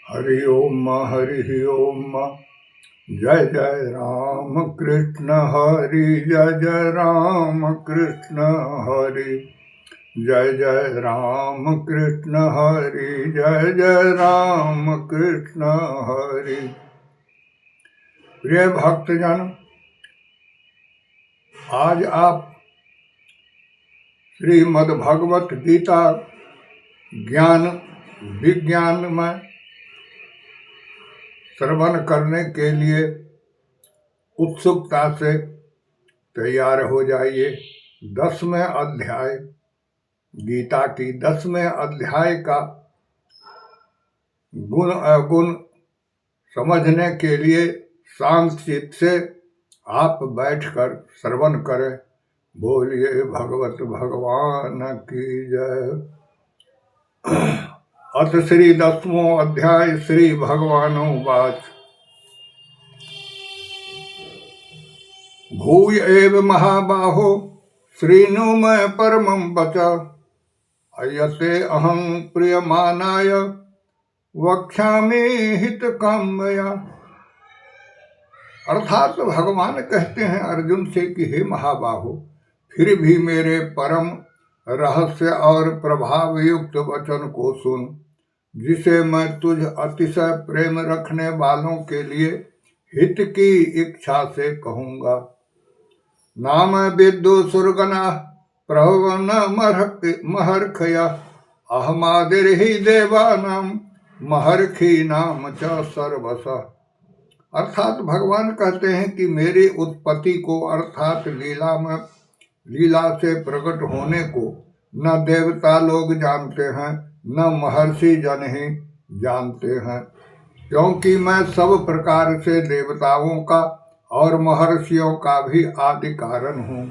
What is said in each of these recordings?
हरि ओम। जय जय राम कृष्ण हरि, जय जय राम कृष्ण हरि, जय जय राम कृष्ण हरि, जय जय राम कृष्ण हरि। प्रिय भक्तजन, आज आप श्रीमद् भगवत गीता ज्ञान विज्ञान में श्रवण करने के लिए उत्सुकता से तैयार हो जाइए। 10वें अध्याय, गीता की 10वें अध्याय का गुण अवगुण समझने के लिए शांत चित्त से आप बैठकर श्रवण करें। बोलिए भगवत भगवान की जय। अथ श्री 10वां अध्याय श्री भगवानुवाच। भूय एव महाबाहो श्रीणु मे परमं वच, अयते अहं प्रियमानाय वक्ष्यामि हितकाम्यया। अर्थात भगवान कहते हैं अर्जुन से कि हे महाबाहो, फिर भी मेरे परम रहस्य और प्रभाव युक्त वचन को सुन, जिसे मैं तुझ अतिशय प्रेम रखने वालों के लिए हित की इच्छा से कहूंगा। नाम विद्दु सुरगना प्रभवन महर्खया, अहमादिर्हि देवानाम महर्खी नाम च सर्वस। अर्थात भगवान कहते हैं कि मेरी उत्पत्ति को अर्थात लीला से प्रकट होने को न देवता लोग जानते हैं, न महर्षि जन ही जानते हैं, क्योंकि मैं सब प्रकार से देवताओं का और महर्षियों का भी आदि कारण हूँ।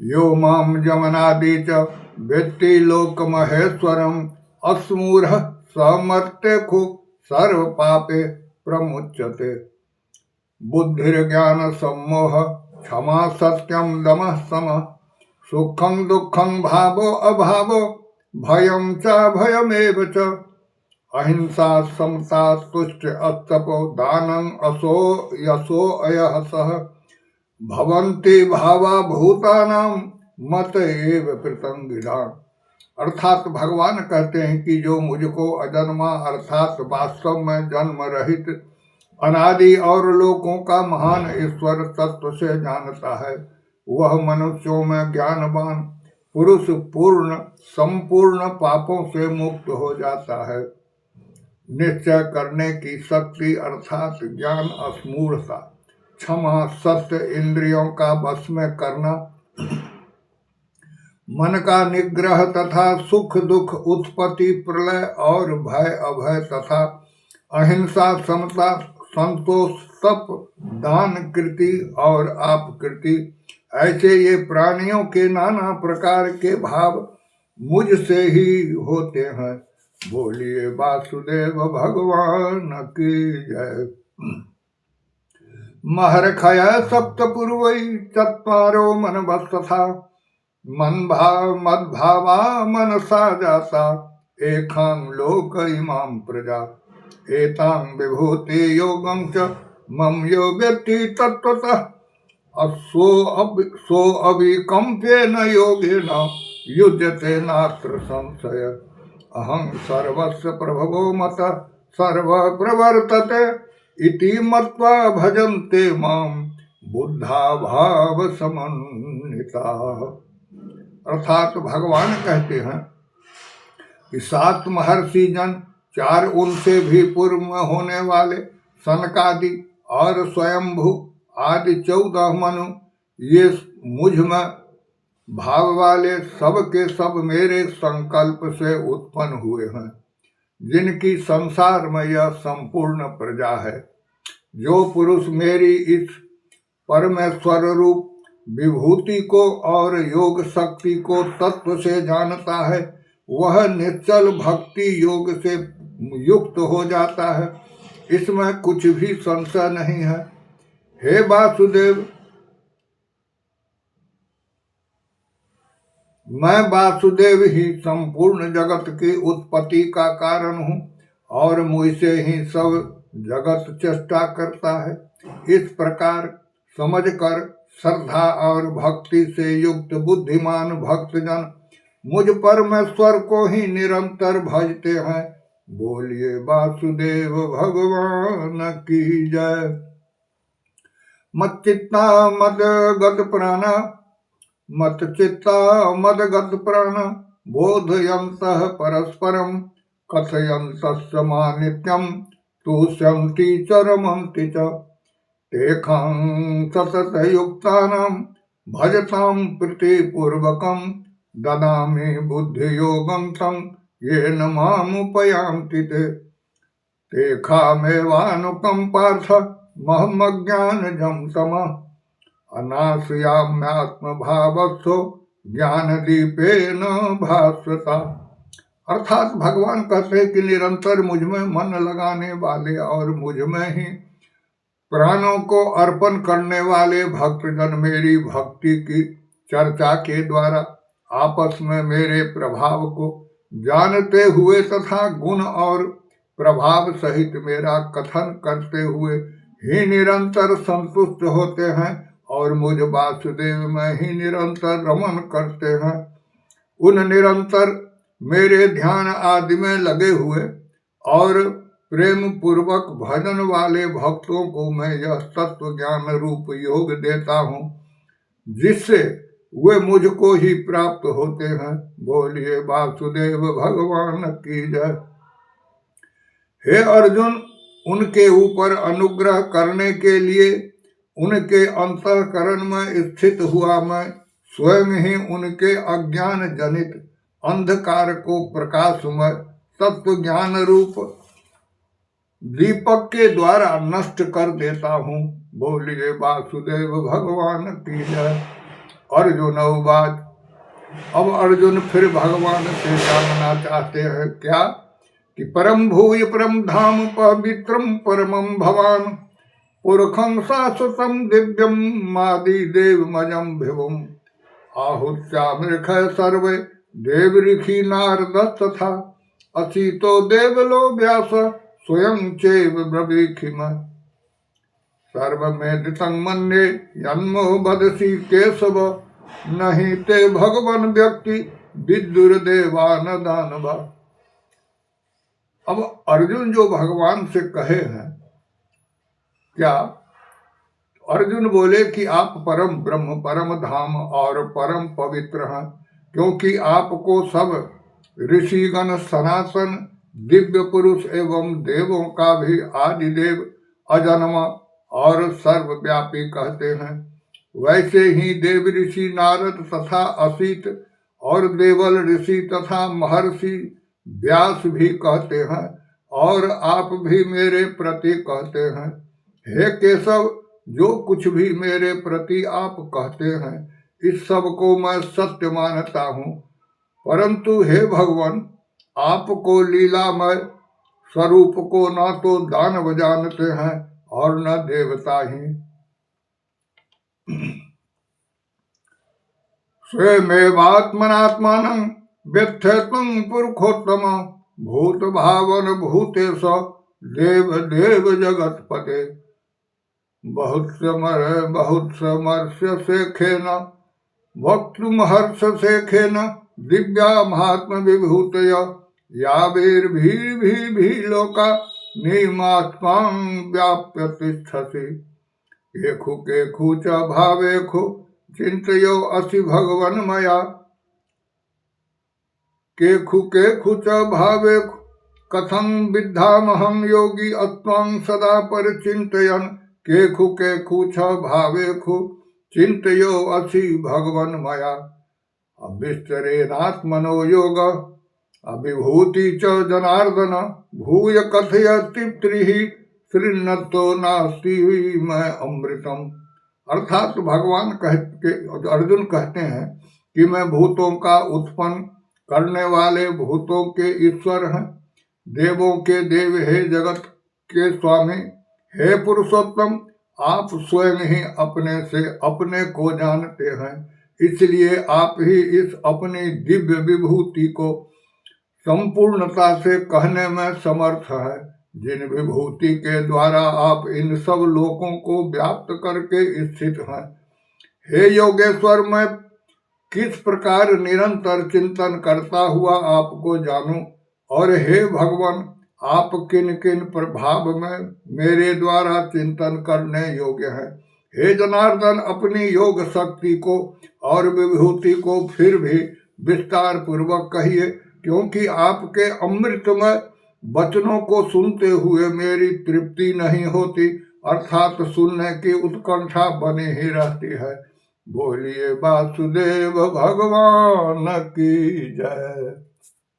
यो माम जमनादि च वेत्ति लोक महेश्वरम, अस्मूढ़ समर्त्यखु सर्व पापे प्रमुच्यते। बुद्धिर्ज्ञान सम्मोह क्षमा सत्यम दमः समः, सुखं दुखं भावो अभावो भयं च भयमेव च, अहिंसा समता तुष्ट अस्तपो दानं असो यशो अयहसः, भवन्ति भावा भूतानां मत एव प्रतंगिदा। अर्थात भगवान कहते हैं कि जो मुझको अजन्मा अर्थात वास्तव में जन्म रहित अनादि और लोकों का महान ईश्वर तत्व से जानता है, वह मनुष्यों में ज्ञानवान पुरुष पूर्ण संपूर्ण पापों से मुक्त हो जाता है। निश्चय करने की शक्ति अर्थात ज्ञान, अस्मूढ़ता, क्षमा, सत्य, इंद्रियों का वश में करना, मन का निग्रह तथा सुख दुख उत्पत्ति प्रलय और भय अभय तथा अहिंसा, समता, संतोष, तप, दान, कृति और आपकृति, ऐसे ये प्राणियों के नाना प्रकार के भाव मुझसे ही होते हैं। बोलिए वासुदेव भगवान की जय। महर्षय सप्तपूर्वै चत्वारो मनवस्तथा, मन भाव मद्भावा मनसा जाता, एकां लोक इमां प्रजा, एतां विभूति योगं च मम यो व्यक्ति तत्वतः, सो अविकम्प्येन योगेन युज्यते नात्र संशय, अहं सर्वस्य प्रभवो मतः सर्व प्रवर्तते, इति मत्वा भजन्ते मां बुद्धा भाव समन्विता। अर्थात भगवान कहते हैं कि 7 महर्षि जन, 4 उनसे भी पूर्व में होने वाले सनकादि और स्वयंभू आदि 14 मनु, ये मुझ में भाव वाले सब के सब मेरे संकल्प से उत्पन्न हुए हैं, जिनकी संसार में यह संपूर्ण प्रजा है। जो पुरुष मेरी इस परमेश्वर रूप विभूति को और योग शक्ति को तत्व से जानता है, वह निश्चल भक्ति योग से युक्त हो जाता है, इसमें कुछ भी संशय नहीं है। हे वासुदेव, मैं वासुदेव ही संपूर्ण जगत की उत्पत्ति का कारण हूँ और मुझसे ही सब जगत चेष्टा करता है। इस प्रकार समझकर श्रद्धा और भक्ति से युक्त बुद्धिमान भक्तजन मुझ परमेश्वर को ही निरंतर भजते हैं। बोलिए वासुदेव भगवान की जय। मच्चित्ता मदगत प्राण मच्चित्ता मदगत प्राण बोधयन्तः परस्परं कथयन्तस्य मानित्यं तुष्यन्ति चरमन्ति च तेषां सततयुक्तानां भजतां प्रीतिपूर्वकं ददामि बुद्धियोगं तं येन मामुपयान्ति ते तेषामेवानुकम्पार्थ महमज्ञानजं तमः अनाश्रयाम्यात्मभावस्थो ज्ञानदीपेन भास्वता। अर्थात भगवान कहते हैं कि निरंतर मुझ में मन लगाने वाले और मुझ में ही प्राणों को अर्पण करने वाले भक्तजन मेरी भक्ति की चर्चा के द्वारा आपस में मेरे प्रभाव को जानते हुए तथा गुण और प्रभाव सहित मेरा कथन करते हुए ही निरंतर संतुष्ट होते हैं और मुझ वासुदेव में ही निरंतर रमन करते हैं। उन निरंतर मेरे ध्यान आदि में लगे हुए और प्रेम पूर्वक भजन वाले भक्तों को मैं यह तत्व ज्ञान रूप योग देता हूँ जिससे वे मुझको ही प्राप्त होते हैं। बोलिए वासुदेव भगवान की जय। हे अर्जुन, उनके ऊपर अनुग्रह करने के लिए उनके अंतःकरण में स्थित हुआ मैं स्वयं ही उनके अज्ञान जनित अंधकार को प्रकाशमय तत्व ज्ञान रूप दीपक के द्वारा नष्ट कर देता हूँ। बोलिए वासुदेव भगवान की जय। अर्जुन उवाच। अब अर्जुन फिर भगवान से जानना चाहते हैं क्या कि परम भूय परम धाम पवित्रम परमं भवान पुरखं शाश्वतं दिव्यं मादि देवमजं भिवुम् आहुत्यामृख सर्वे देवऋषि नारद तथा असीतो देवलो व्यास स्वयं चैव ब्रवीखिम सर्वमेधितं मन्ये यन्मो वदसि केशव नहीं ते भगवन व्यक्ति विदुर्देवान दानवा। अब अर्जुन जो भगवान से कहे हैं क्या, अर्जुन बोले कि आप परम ब्रह्म परम धाम और परम पवित्र हैं क्योंकि आपको सब ऋषिगण सनातन दिव्य पुरुष एवं देवों का भी आदिदेव अजन्मा और सर्वव्यापी कहते हैं। वैसे ही देव ऋषि नारद तथा असित और देवल ऋषि तथा महर्षि व्यास भी कहते हैं और आप भी मेरे प्रति कहते हैं। हे केशव, जो कुछ भी मेरे प्रति आप कहते हैं इस सब को मैं सत्य मानता हूँ, परंतु हे भगवान, आपको लीलामय स्वरूप को न तो दानव जानते हैं और न देवता ही। स्वयमेवात्मनात्मानं व्यथयतं पुरुषोत्तम भूत भावन भूतेश देव देव जगतपते बहुत समर्ष्य शेखेन वक्तुमहर्ष शेखेन दिव्या महात्म विभूतय याभिर्भिर्भिर्भि लोका निमात्मां व्याप्य तिष्ठसि केखु केखु च भावेखु चिन्तयो असि भगवन् मया केखु केखु च भावेखु कथं विद्धामहं योगी अत्वां सदा परिचिन्तयन् केखु केखु च भावेखु चिन्तयो असि भगवन् मया अविस्तरेणात्मनो योग अभिभूति च जनार्दन भूय कथय तृप्तिः श्रीनतो नास्ति मैं अमृतम। अर्थात भगवान अर्जुन कहते हैं कि मैं भूतों का उत्पन्न करने वाले भूतों के ईश्वर हैं, देवों के देव हे जगत के स्वामी हे पुरुषोत्तम, आप स्वयं ही अपने से अपने को जानते हैं, इसलिए आप ही इस अपनी दिव्य विभूति को संपूर्णता से कहने में समर्थ है। जिन विभूति के द्वारा आप इन सब लोकों को व्याप्त करके स्थित हैं, हे योगेश्वर, मैं किस प्रकार निरंतर चिंतन करता हुआ आपको जानूं, और हे भगवान, आप किन किन प्रभाव में मेरे द्वारा चिंतन करने योग्य हैं। हे जनार्दन, अपनी योग शक्ति को और विभूति को फिर भी विस्तार पूर्वक कहिए, क्योंकि आपके अमृतमय वचनों को सुनते हुए मेरी तृप्ति नहीं होती, अर्थात सुनने की उत्कंठा बनी ही रहती है। बोलिए वासुदेव भगवान की जय।